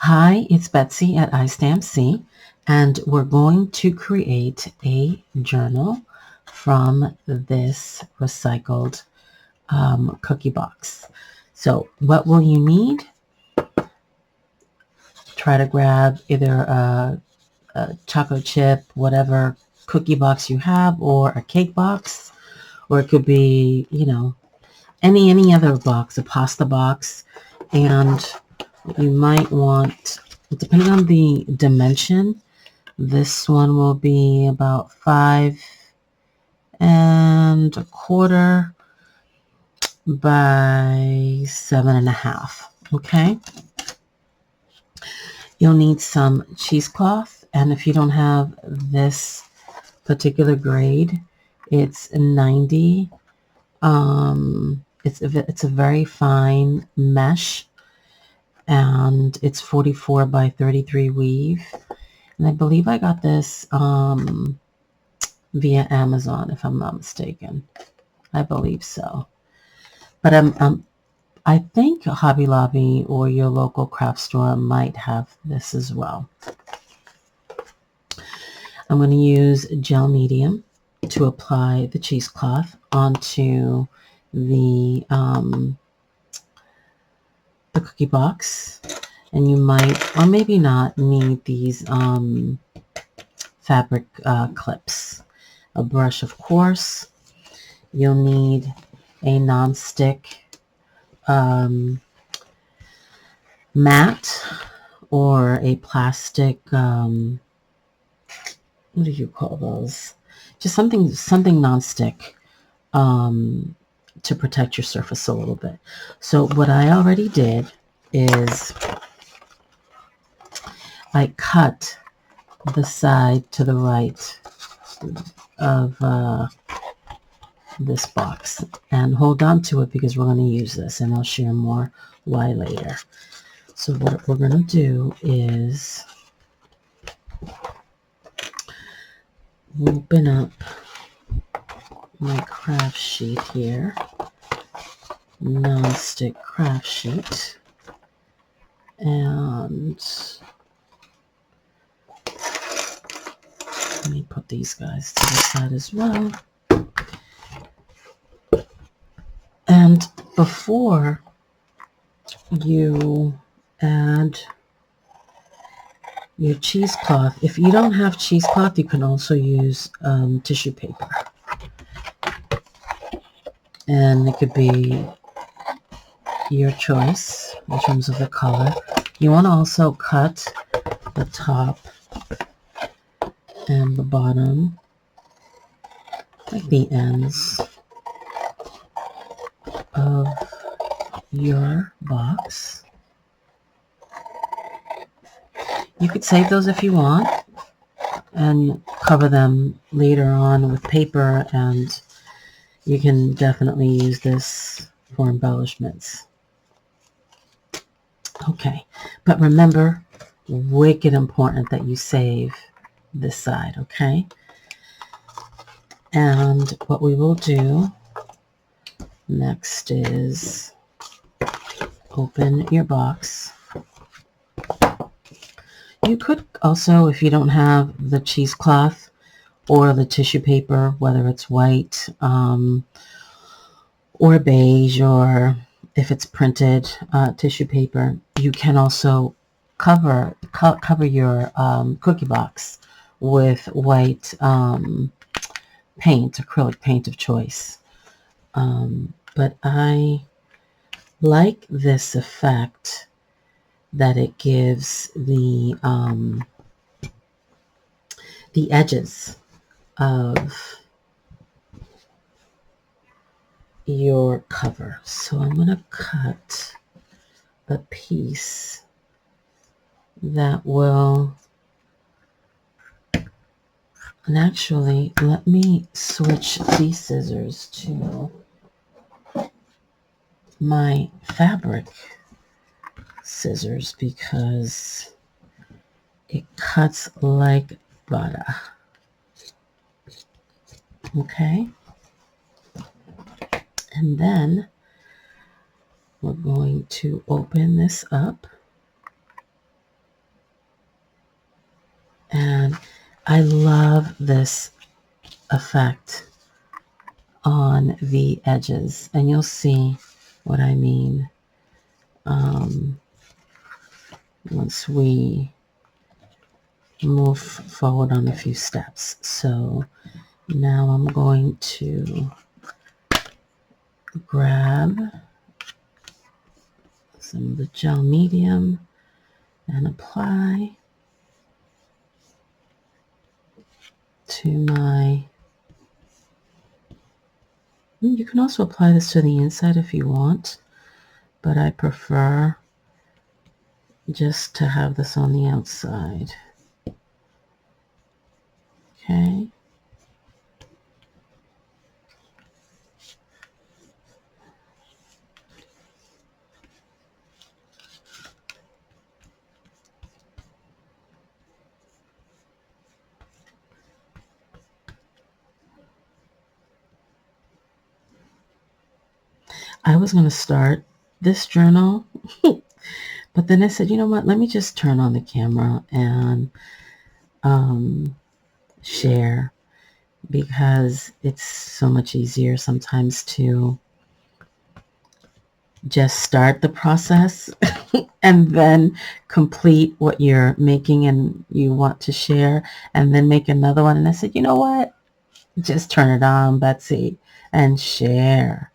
Hi, it's Betsy at iStampC, and we're going to create a journal from this recycled cookie box. So what will you need? Try to grab either a chocolate chip, whatever cookie box you have, or a cake box, or it could be, any other box, a pasta box, and you might want, depending on the dimension, this one will be about 5 1/4 by 7 1/2. Okay. You'll need some cheesecloth, and if you don't have this particular grade, it's 90. It's a very fine mesh, and it's 44 by 33 weave. And I believe I got this via Amazon, if I'm not mistaken. I believe so. But I think Hobby Lobby or your local craft store might have this as well. I'm going to use gel medium to apply the cheesecloth onto the cookie box. And you might, or maybe not, need these fabric clips. A brush, of course. You'll need a non-stick mat or a plastic, what do you call those? Just something non-stick to protect your surface a little bit. So what I already did is I cut the side to the right of this box, and hold on to it because we're going to use this, and I'll share more why later. So what we're going to do is open up my craft sheet here, non-stick craft sheet, and let me put these guys to the side as well. And before you add your cheesecloth, if you don't have cheesecloth, you can also use tissue paper. And it could be your choice in terms of the color. You want to also cut the top and the bottom, like the ends of your box. You could save those if you want and cover them later on with paper, and you can definitely use this for embellishments. Okay, but remember, wicked important that you save this side, okay? And what we will do next is open your box. You could also, if you don't have the cheesecloth or the tissue paper, whether it's white or beige, or if it's printed tissue paper, you can also cover your cookie box with white paint, acrylic paint of choice. But I like this effect that it gives the edges of your cover. So I'm going to cut a piece that will, and actually let me switch these scissors to my fabric scissors because it cuts like butter. Okay, and then we're going to open this up I love this effect on the edges, and you'll see what I mean once we move forward on a few steps. So now I'm going to grab some of the gel medium and apply to my, you can also apply this to the inside if you want, but I prefer just to have this on the outside. Okay. I was going to start this journal, but then I said, you know what, let me just turn on the camera and share, because it's so much easier sometimes to just start the process and then complete what you're making and you want to share, and then make another one. And I said, you know what, just turn it on, Betsy, and share.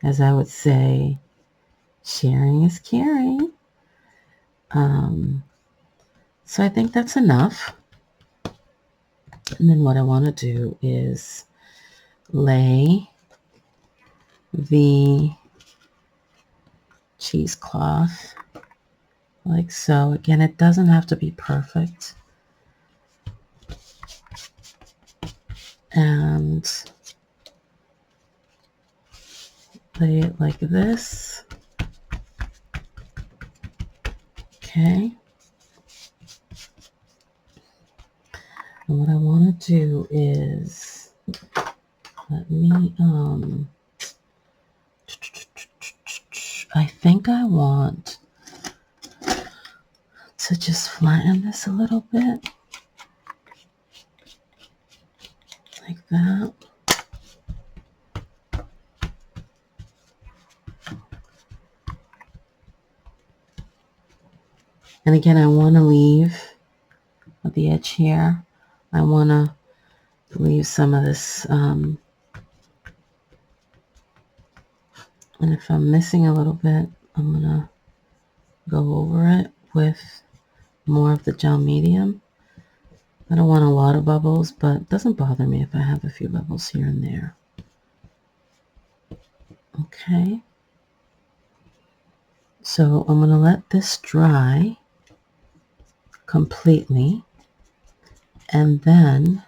As I would say, sharing is caring. So I think that's enough. And then what I want to do is lay the cheesecloth like so. Again, it doesn't have to be perfect. And lay it like this. Okay. And what I want to do is, let me, I think I want to just flatten this a little bit. Like that. And again, I want to leave at the edge here, I want to leave some of this, and if I'm missing a little bit, I'm going to go over it with more of the gel medium. I don't want a lot of bubbles, but it doesn't bother me if I have a few bubbles here and there. Okay. So I'm going to let this dry completely, and then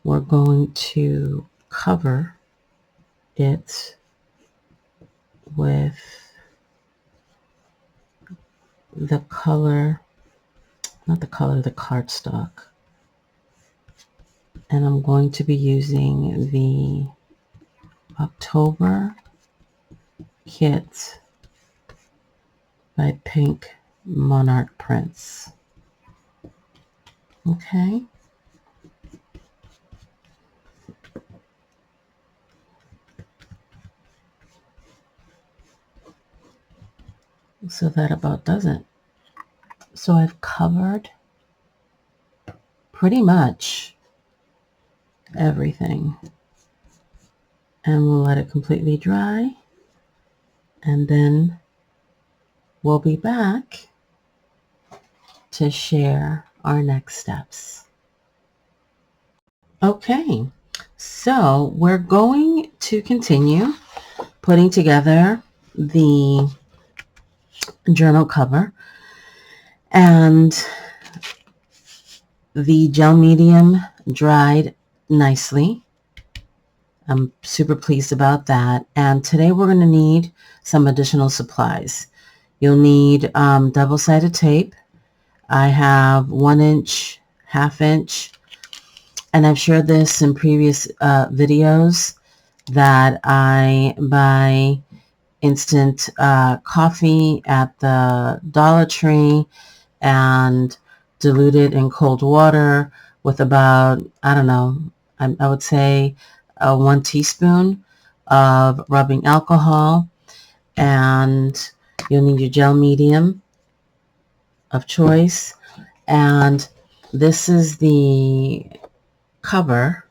we're going to cover it with the color, not the color, the cardstock. And I'm going to be using the October Kit by Pink Monarch Prints. Okay. So that about does it. So I've covered pretty much everything. And we'll let it completely dry. And then we'll be back to share our next steps. Okay, so we're going to continue putting together the journal cover, and the gel medium dried nicely. I'm super pleased about that. And today we're going to need some additional supplies. You'll need double-sided tape. I have 1 inch, ½ inch, and I've shared this in previous videos that I buy instant coffee at the Dollar Tree and diluted in cold water with about, I don't know, I would say 1 teaspoon of rubbing alcohol. And you'll need your gel medium of choice. And this is the cover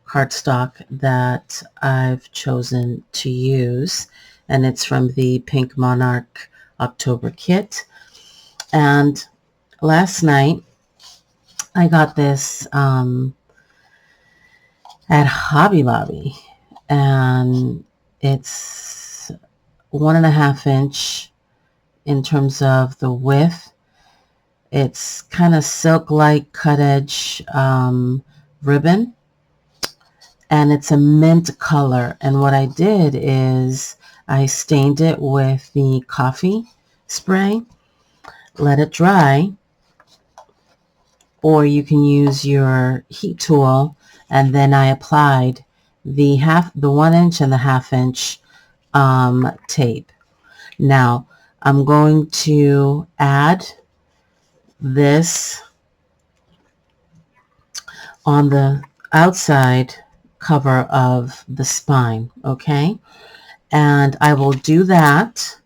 cardstock that I've chosen to use, and it's from the Pink Monarch October kit. And last night I got this at Hobby Lobby, and it's 1.5 inch in terms of the width. It's kind of silk-like cut edge ribbon, and it's a mint color. And what I did is I stained it with the coffee spray, let it dry, or you can use your heat tool, and then I applied the 1 inch and the 1/2 inch tape. Now I'm going to add this on the outside cover of the spine, okay? And I will do that.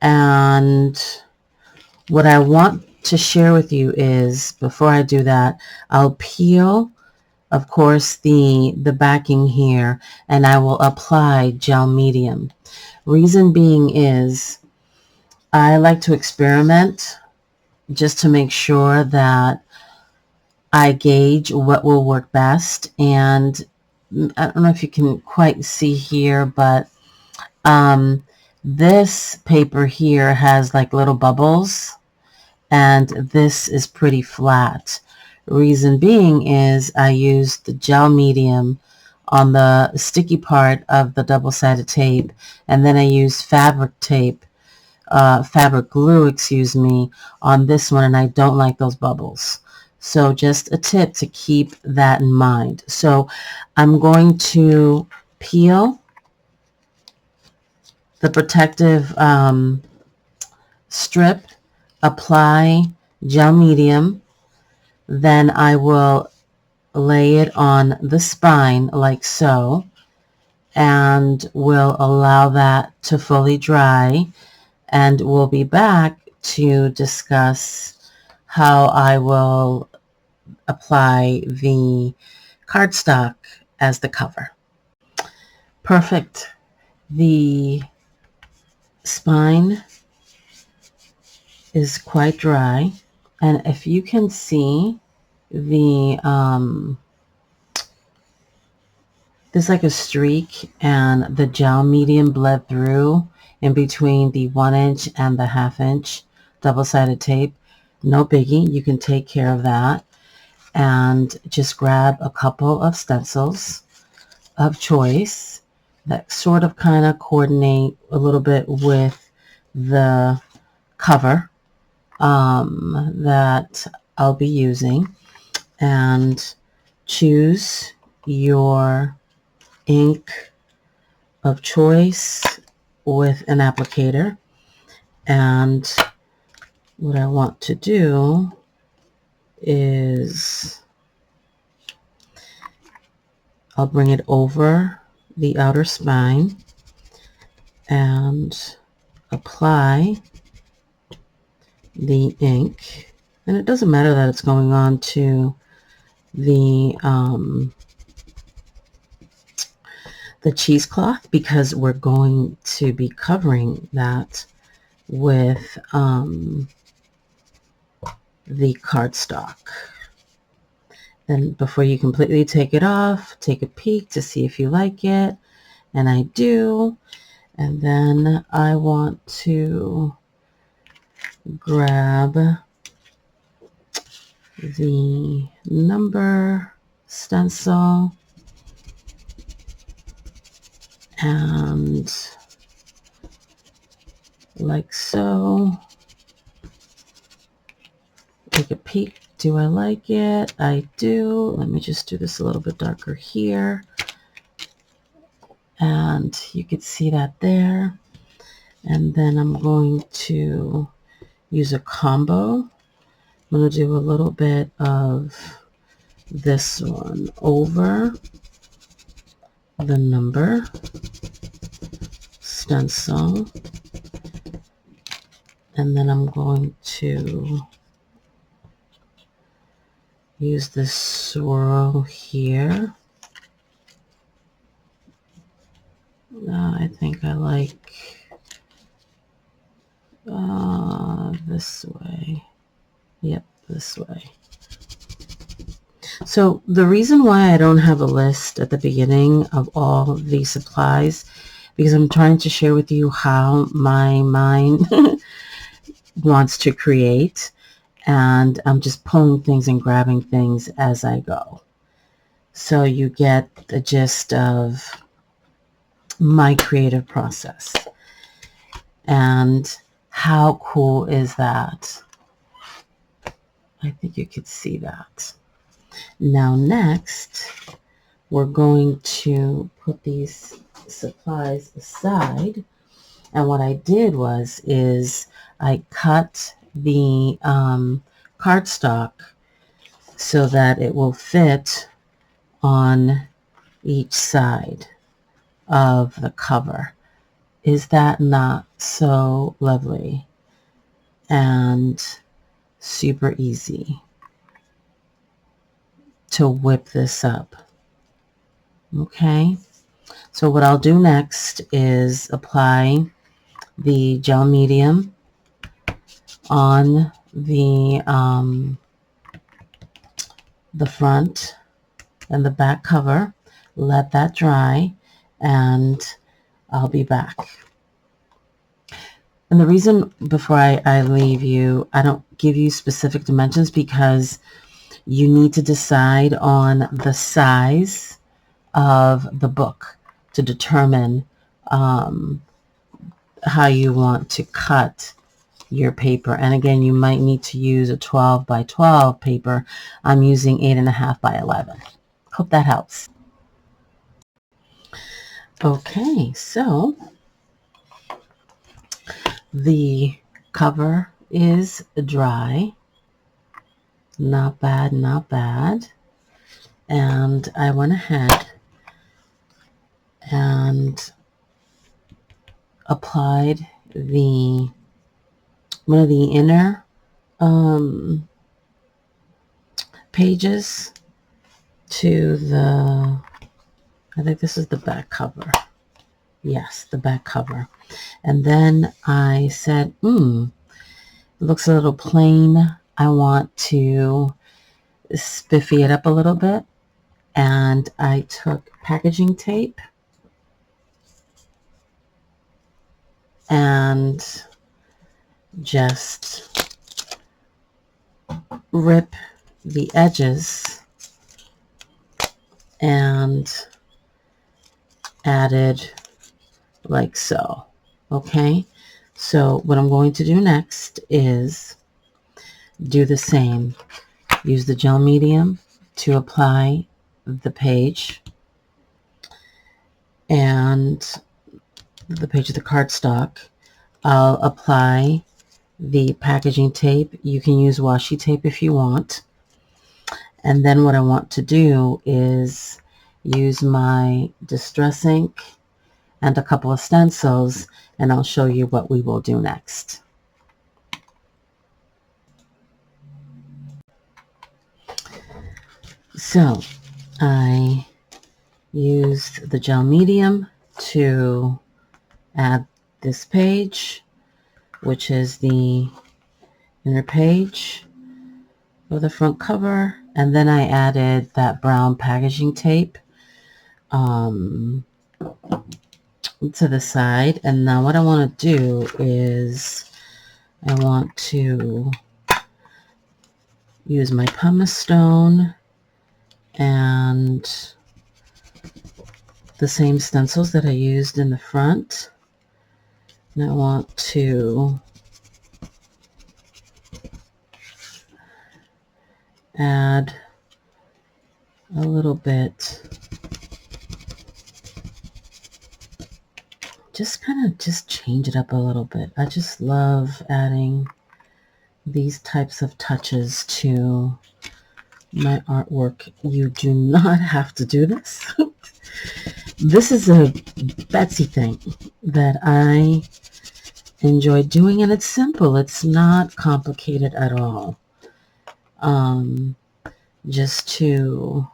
And what I want to share with you is, before I do that, I'll peel, of course, the backing here, and I will apply gel medium. Reason being is I like to experiment just to make sure that I gauge what will work best. And I don't know if you can quite see here, but this paper here has like little bubbles, and this is pretty flat. Reason being is I used the gel medium on the sticky part of the double-sided tape, and then I used fabric glue, excuse me, on this one, and I don't like those bubbles. So just a tip to keep that in mind. So I'm going to peel the protective strip, apply gel medium, then I will lay it on the spine like so, and will allow that to fully dry, and we'll be back to discuss how I will apply the cardstock as the cover. Perfect. The spine is quite dry, and if you can see the there's like a streak, and the gel medium bled through in between the 1 inch and the 1/2 inch double-sided tape. No biggie, you can take care of that, and just grab a couple of stencils of choice that sort of kind of coordinate a little bit with the cover that I'll be using, and choose your ink of choice with an applicator. And what I want to do is I'll bring it over the outer spine and apply the ink. And it doesn't matter that it's going on to the cheesecloth, because we're going to be covering that with the cardstock. Then before you completely take it off, take a peek to see if you like it, and I do. And then I want to grab the number stencil and like so, take a peek. Do I like it? I do. Let me just do this a little bit darker here, and you can see that there. And then I'm going to use a combo going to do a little bit of this one over the number stencil, and then I'm going to use this swirl here. I think I like this way. Yep, this way. So the reason why I don't have a list at the beginning of all the supplies, because I'm trying to share with you how my mind wants to create, and I'm just pulling things and grabbing things as I go. So you get the gist of my creative process. And how cool is that? I think you could see that. Now next, we're going to put these supplies aside. And what I did is I cut the cardstock so that it will fit on each side of the cover. Is that not so lovely and super easy to whip this up? Okay, so what I'll do next is apply the gel medium on the front and the back cover. Let that dry, and I'll be back. And the reason before I leave you, I don't give you specific dimensions, because you need to decide on the size of the book to determine how you want to cut your paper. And again, you might need to use a 12 by 12 paper. I'm using 8.5 by 11. Hope that helps. Okay, so the cover is dry. Not bad, not bad. And I went ahead and applied one of the inner pages to the, I think this is the back cover. Yes, the back cover. And then I said, it looks a little plain. I want to spiffy it up a little bit. And I took packaging tape and just rip the edges and added like so. Okay, so what I'm going to do next is do the same. Use the gel medium to apply the page and the page of the cardstock. I'll apply the packaging tape. You can use washi tape if you want. And then what I want to do is use my distress ink and a couple of stencils, and I'll show you what we will do next. So I used the gel medium to add this page, which is the inner page of the front cover, and then I added that brown packaging tape to the side. And now what I want to do is I want to use my pumice stone and the same stencils that I used in the front. And I want to add a little bit, just kind of just change it up a little bit. I just love adding these types of touches to my artwork. You do not have to do this. This is a Betsy thing that I enjoy doing, and it's simple. It's not complicated at all. Just to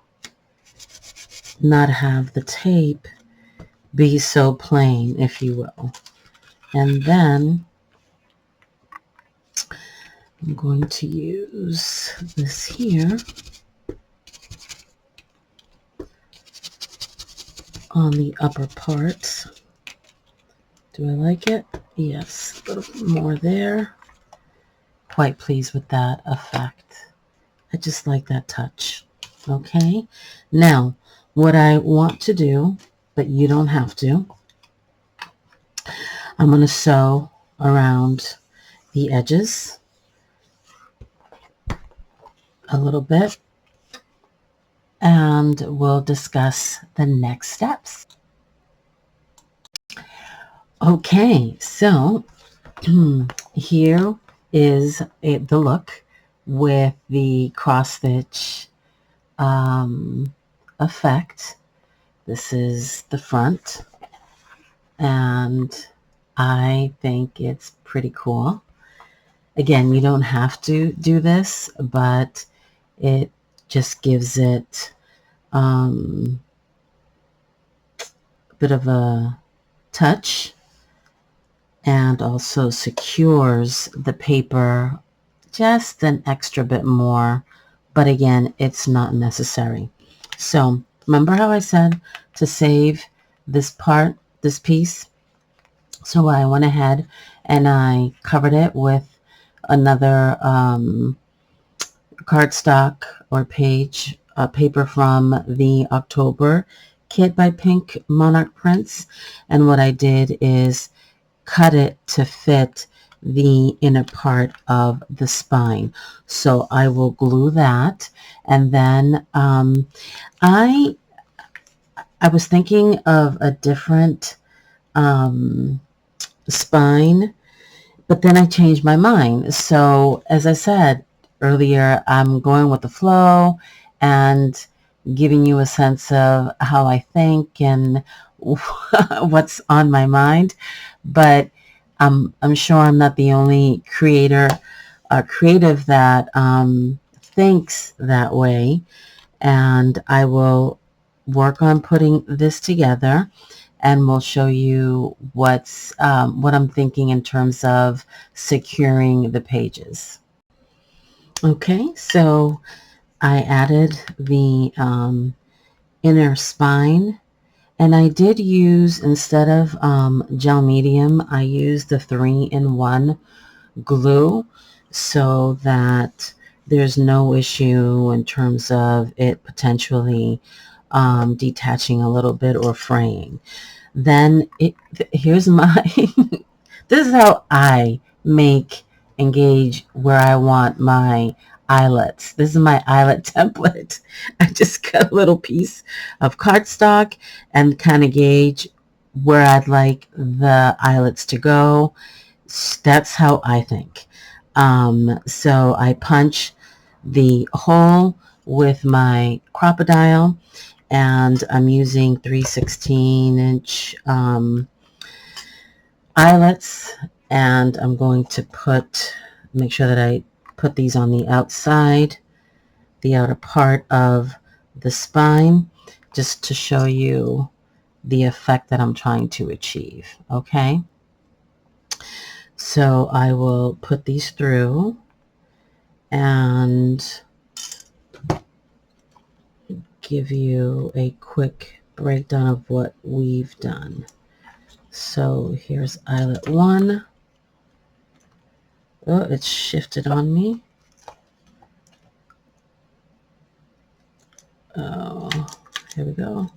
not have the tape be so plain, if you will. And then I'm going to use this here on the upper part. Do I like it? Yes, a little more there. Quite pleased with that effect. I just like that touch. Okay, now what I want to do, but you don't have to, I'm going to sew around the edges a little bit, and we'll discuss the next steps. Okay, so here is the look with the cross stitch effect. This is the front, and I think it's pretty cool. Again, you don't have to do this, but it just gives it a bit of a touch, and also secures the paper just an extra bit more, but again, it's not necessary. So remember how I said to save this part, this piece? So I went ahead and I covered it with another cardstock or page paper from the October kit by Pink Monarch Prints, and what I did is cut it to fit the inner part of the spine. So I will glue that, and then I was thinking of a different spine, but then I changed my mind. So as I said earlier, I'm going with the flow and giving you a sense of how I think and what's on my mind. But I'm sure I'm not the only creative that thinks that way. And I will work on putting this together, and we'll show you what I'm thinking in terms of securing the pages. Okay, so I added the inner spine, and I did use, instead of gel medium, I used the 3-in-1 glue, so that there's no issue in terms of it potentially detaching a little bit or fraying. Then here's my this is how I make and gauge where I want my eyelets. This is my eyelet template. I just cut a little piece of cardstock and kind of gauge where I'd like the eyelets to go. That's how I think. So I punch the hole with my crocodile, and I'm using 3/16-inch eyelets, and I'm going to make sure that I put these on the outside, the outer part of the spine, just to show you the effect that I'm trying to achieve. Okay, so I will put these through and give you a quick breakdown of what we've done. So here's eyelet 1. Oh, it's shifted on me. Oh, here we go.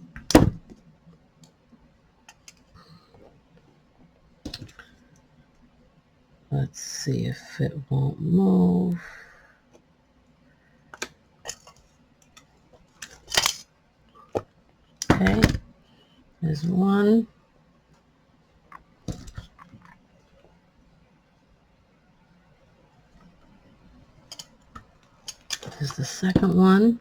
Let's see if it won't move. Okay, there's one. is the second one.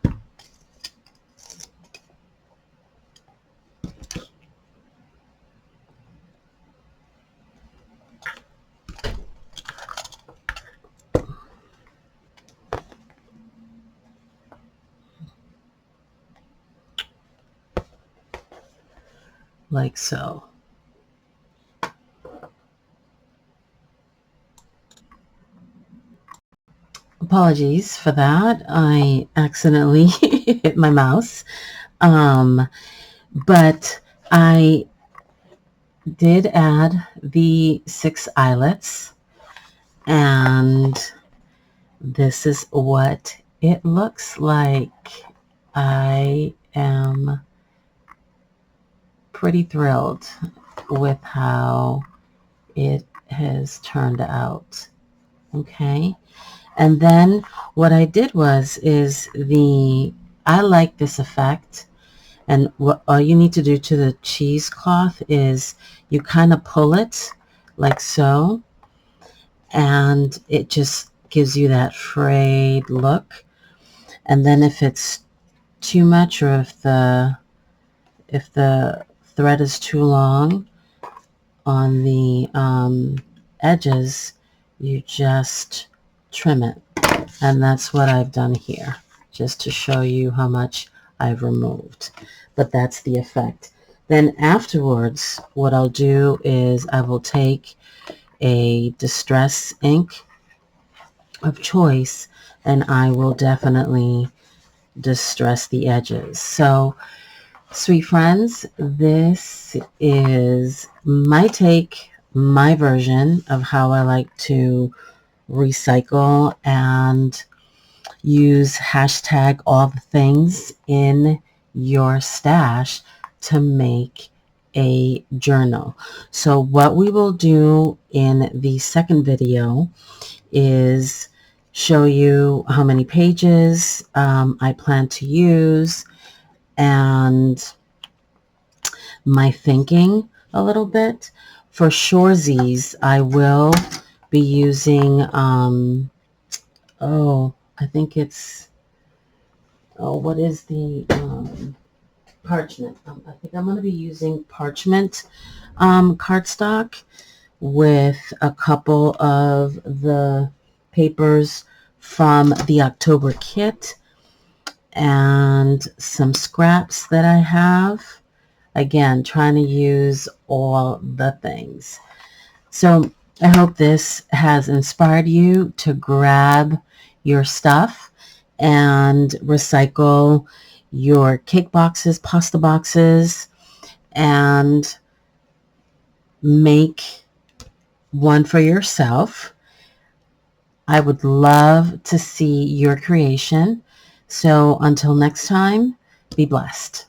Like so. Apologies for that. I accidentally hit my mouse. But I did add the 6 eyelets, and this is what it looks like. I am pretty thrilled with how it has turned out. Okay. And then what I did is I like this effect. And what all you need to do to the cheesecloth is you kind of pull it like so, and it just gives you that frayed look. And then if it's too much, or if the thread is too long on the edges, you just trim it. And that's what I've done here, just to show you how much I've removed. But that's the effect. Then afterwards, what I'll do is I will take a distress ink of choice, and I will definitely distress the edges. So, sweet friends, this is my take, my version of how I like to recycle and use hashtag all the things in your stash to make a journal. So what we will do in the second video is show you how many pages I plan to use, and my thinking a little bit. For shoresies, I will be using I think it's, what is the parchment? I think I'm going to be using parchment cardstock with a couple of the papers from the October kit and some scraps that I have. Again, trying to use all the things. So I hope this has inspired you to grab your stuff and recycle your cake boxes, pasta boxes, and make one for yourself. I would love to see your creation. So until next time, be blessed.